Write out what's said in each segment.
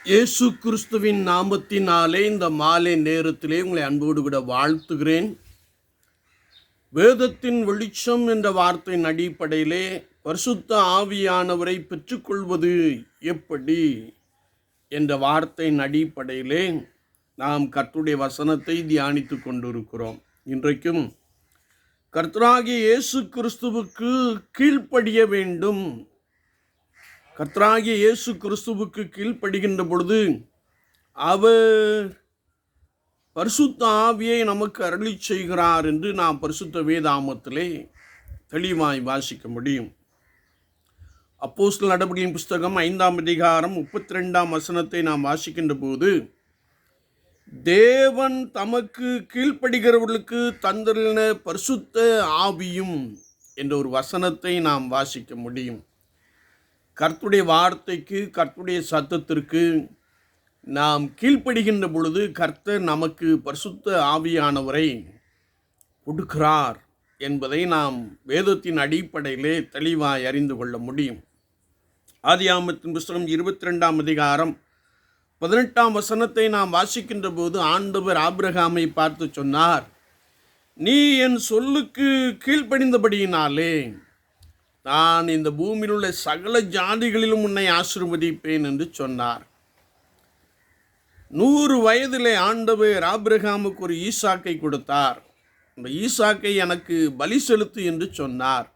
இயேசு கிறிஸ்துவின் நாமத்தினாலே இந்த மாலை நேரத்திலே உங்களை அன்போடு கூட வாழ்த்துகிறேன். வேதத்தின் வெளிச்சம் என்ற வார்த்தையின் அடிப்படையிலே பரிசுத்த ஆவியானவரை பெற்றுக்கொள்வது எப்படி என்ற வார்த்தையின் அடிப்படையிலே நாம் கர்த்தருடைய வசனத்தை தியானித்து கொண்டிருக்கிறோம். இன்றைக்கும் கர்த்தராகிய இயேசு கிறிஸ்துவுக்கு கீழ்ப்படிய வேண்டும். கர்த்தராகிய இயேசு கிறிஸ்துவுக்கு கீழ்ப்படுகின்ற பொழுது அவர் பரிசுத்த ஆவியை நமக்கு அருளி செய்கிறார் என்று நாம் பரிசுத்த வேதாகமத்திலே தெளிவாய் வாசிக்க முடியும். அப்போஸ்தலர் நடபடியின் புஸ்தகம் 5ஆம் அதிகாரம் 32ஆம் வசனத்தை நாம் வாசிக்கின்ற போது, தேவன் தமக்கு கீழ்ப்படுகிறவர்களுக்கு தந்தருளின பரிசுத்த ஆவியும் என்ற ஒரு வசனத்தை நாம் வாசிக்க முடியும். கர்த்தருடைய வார்த்தைக்கு, கர்த்தருடைய சத்தத்திற்கு நாம் கீழ்ப்படுகின்ற பொழுது கர்த்தர் நமக்கு பரிசுத்த ஆவியானவரை கொடுக்கிறார் என்பதை நாம் வேதத்தின் அடிப்படையிலே தெளிவாய் அறிந்து கொள்ள முடியும். ஆதியாகமத்தின் புஸ்தகம் 22ஆம் அதிகாரம் 18ஆம் வசனத்தை நாம் வாசிக்கின்ற போது ஆண்டவர் ஆபிரகாமை பார்த்து சொன்னார், நீ என் சொல்லுக்கு கீழ்ப்படிந்தபடியினாலே நான் இந்த பூமியில் உள்ள சகல ஜாதிகளிலும் உன்னை ஆசீர்வதிப்பேன் என்று சொன்னார். 100 வயதிலே ஆண்டவர் ஆபிரகாமுக்கு ஒரு ஈசாக்கை கொடுத்தார். அந்த ஈசாக்கை எனக்கு பலி செலுத்து என்று சொன்னார்.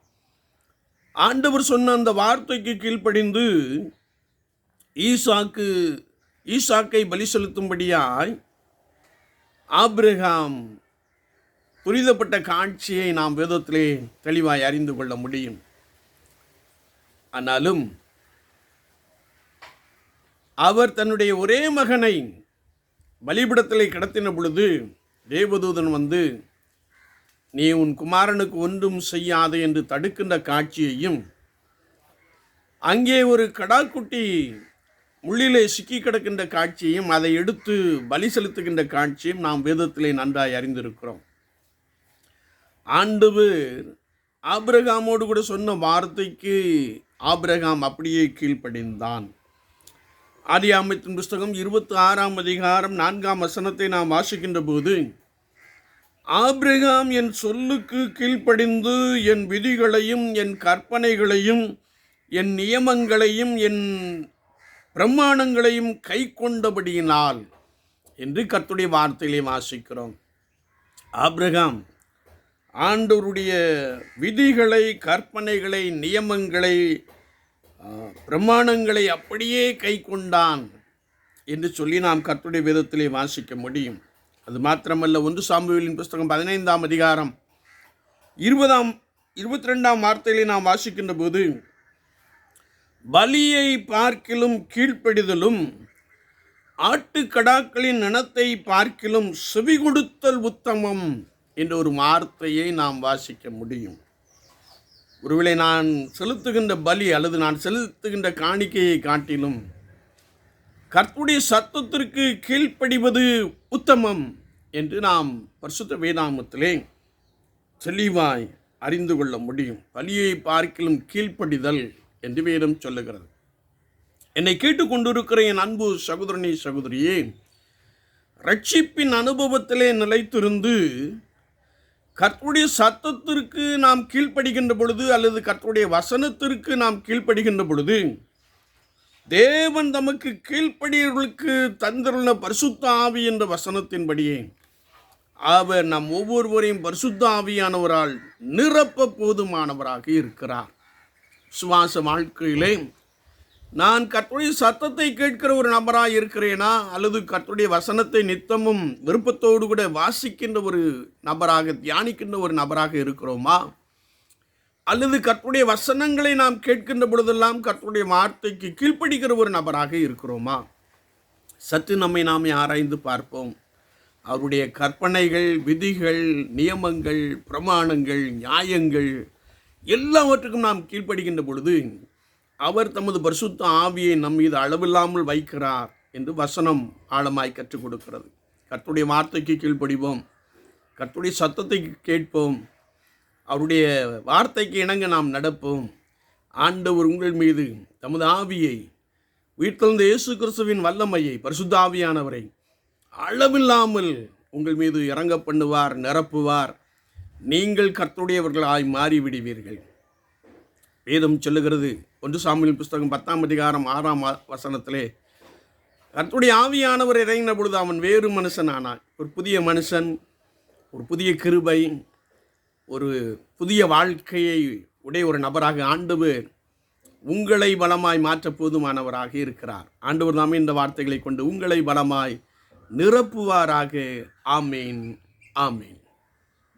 ஆண்டவர் சொன்ன அந்த வார்த்தைக்கு கீழ்ப்படிந்து ஈசாக்கை பலி செலுத்தும்படியாய் ஆபிரகாம் துரிதப்பட்ட காட்சியை நாம் வேதத்திலே தெளிவாய் அறிந்து கொள்ள முடியும். ஆனாலும் அவர் தன்னுடைய ஒரே மகனை பலிபீடத்திலே கிடத்தின பொழுது தேவதூதன் வந்து, நீ உன் குமாரனுக்கு ஒன்றும் செய்யாதே என்று தடுக்கின்ற காட்சியையும், அங்கே ஒரு கடாக்குட்டி முள்ளிலே சிக்கி கிடக்கின்ற காட்சியையும், அதை எடுத்து பலி செலுத்துகின்ற காட்சியும் நாம் வேதத்திலே நன்றாய் அறிந்திருக்கிறோம். ஆண்டவர் ஆபிரகாமோடு கூட சொன்ன வார்த்தைக்கு ஆபிரகாம் அப்படியே கீழ்ப்படிந்தான். ஆதியாகமத்தின் புஸ்தகம் 26ஆம் அதிகாரம் 4ஆம் வசனத்தை நாம் வாசிக்கின்ற போது, ஆபிரகாம் என் சொல்லுக்கு கீழ்ப்படிந்து என் விதிகளையும் என் கற்பனைகளையும் என் நியமங்களையும் என் பிரமாணங்களையும் கை கொண்டபடியினால் என்று கர்த்தருடைய வார்த்தையிலே வாசிக்கிறோம். ஆபிரகாம் ஆண்டவருடைய விதிகளை, கற்பனைகளை, நியமங்களை, பிரமாணங்களை அப்படியே கை கொண்டான் என்று சொல்லி நாம் கர்த்தருடைய வேதத்திலே வாசிக்க முடியும். அது மாத்திரமல்ல, 1 சாமுவேலின் புஸ்தகம் 15ஆம் அதிகாரம் 22ஆம் வார்த்தையிலே நாம் வாசிக்கின்ற போது, பலியை பார்க்கிலும் கீழ்ப்படிதலும் ஆட்டுக்கடாக்களின் இனத்தை பார்க்கிலும் செவி கொடுத்தல் உத்தமம் என்ற ஒரு வார்த்தையை நாம் வாசிக்க முடியும். ஒருவேளை நான் செலுத்துகின்ற பலி அல்லது நான் செலுத்துகின்ற காணிக்கையை காட்டிலும் கர்த்தருடைய சத்தத்திற்கு கீழ்ப்படிவது உத்தமம் என்று நாம் பரிசுத்த வேதாகமத்திலே தெளிவாய் அறிந்து கொள்ள முடியும். பலியை பார்க்கிலும் கீழ்ப்படிதல் என்று வேதம் சொல்லுகிறது. என்னை கேட்டுக்கொண்டிருக்கிற என் அன்பு சகோதரனே, சகோதரியே, ரட்சிப்பின் அனுபவத்திலே நிலைத்திருந்து கர்த்தருடைய சத்தத்திற்கு நாம் கீழ்ப்படுகின்ற பொழுது அல்லது கர்த்தருடைய வசனத்திற்கு நாம் கீழ்ப்படுகின்ற பொழுது, தேவன் தமக்கு கீழ்ப்படியவர்களுக்கு தந்தருள்ள பரிசுத்த ஆவி என்ற வசனத்தின்படியே அவர் நம் ஒவ்வொருவரையும் பரிசுத்த ஆவியானவரால் நிரப்ப போதுமானவராக இருக்கிறார். சுவாச வாழ்க்கையிலே நான் கர்த்தருடைய சத்தத்தை கேட்கிற ஒரு நபராக இருக்கிறேனா, அல்லது கர்த்தருடைய வசனத்தை நித்தமும் விருப்பத்தோடு கூட வாசிக்கின்ற ஒரு நபராக, தியானிக்கின்ற ஒரு நபராக இருக்கிறோமா, அல்லது கர்த்தருடைய வசனங்களை நாம் கேட்கின்ற பொழுதெல்லாம் கர்த்தருடைய வார்த்தைக்கு கீழ்ப்படுகிற ஒரு நபராக இருக்கிறோமா? சற்று நம்மை நாமே ஆராய்ந்து பார்ப்போம். அவருடைய கற்பனைகள், விதிகள், நியமங்கள், பிரமாணங்கள், நியாயங்கள் எல்லாவற்றுக்கும் நாம் கீழ்ப்படுகின்ற பொழுது அவர் தமது பரிசுத்த ஆவியை நம் மீது அளவில்லாமல் வைக்கிறார் என்று வசனம் ஆழமாய் கற்றுக் கொடுக்கிறது. கர்த்தருடைய வார்த்தைக்கு கீழ்ப்படிவோம், கர்த்தருடைய சத்தத்தை கேட்போம், அவருடைய வார்த்தைக்கு இணங்க நாம் நடப்போம். ஆண்டவர் உங்கள் மீது தமது ஆவியை உயிர்த்தெழுந்த இயேசு கிறிஸ்துவின் வல்லமையை, பரிசுத்த ஆவியானவரை அளவில்லாமல் உங்கள் மீது இறங்க பண்ணுவார், நிரப்புவார். நீங்கள் கர்த்தருடையவர்களாய் மாறிவிடுவீர்கள். வேதம் சொல்லுகிறது, 1 சாமுவேல் புஸ்தகம் 10ஆம் அதிகாரம் 6ஆம் வசனத்திலே, கர்த்தருடைய ஆவியானவர் இறங்கின பொழுது அவன் வேறு மனுஷன் ஆனான். ஒரு புதிய மனுஷன், ஒரு புதிய கிருபை, ஒரு புதிய வாழ்க்கையை உடைய ஒரு நபராக ஆண்டவர் உங்களை பலமாய் மாற்ற போதுமானவராக இருக்கிறார். ஆண்டவர் தாமே இந்த வார்த்தைகளை கொண்டு உங்களை பலமாய் நிரப்புவாராக. ஆமேன், ஆமேன்.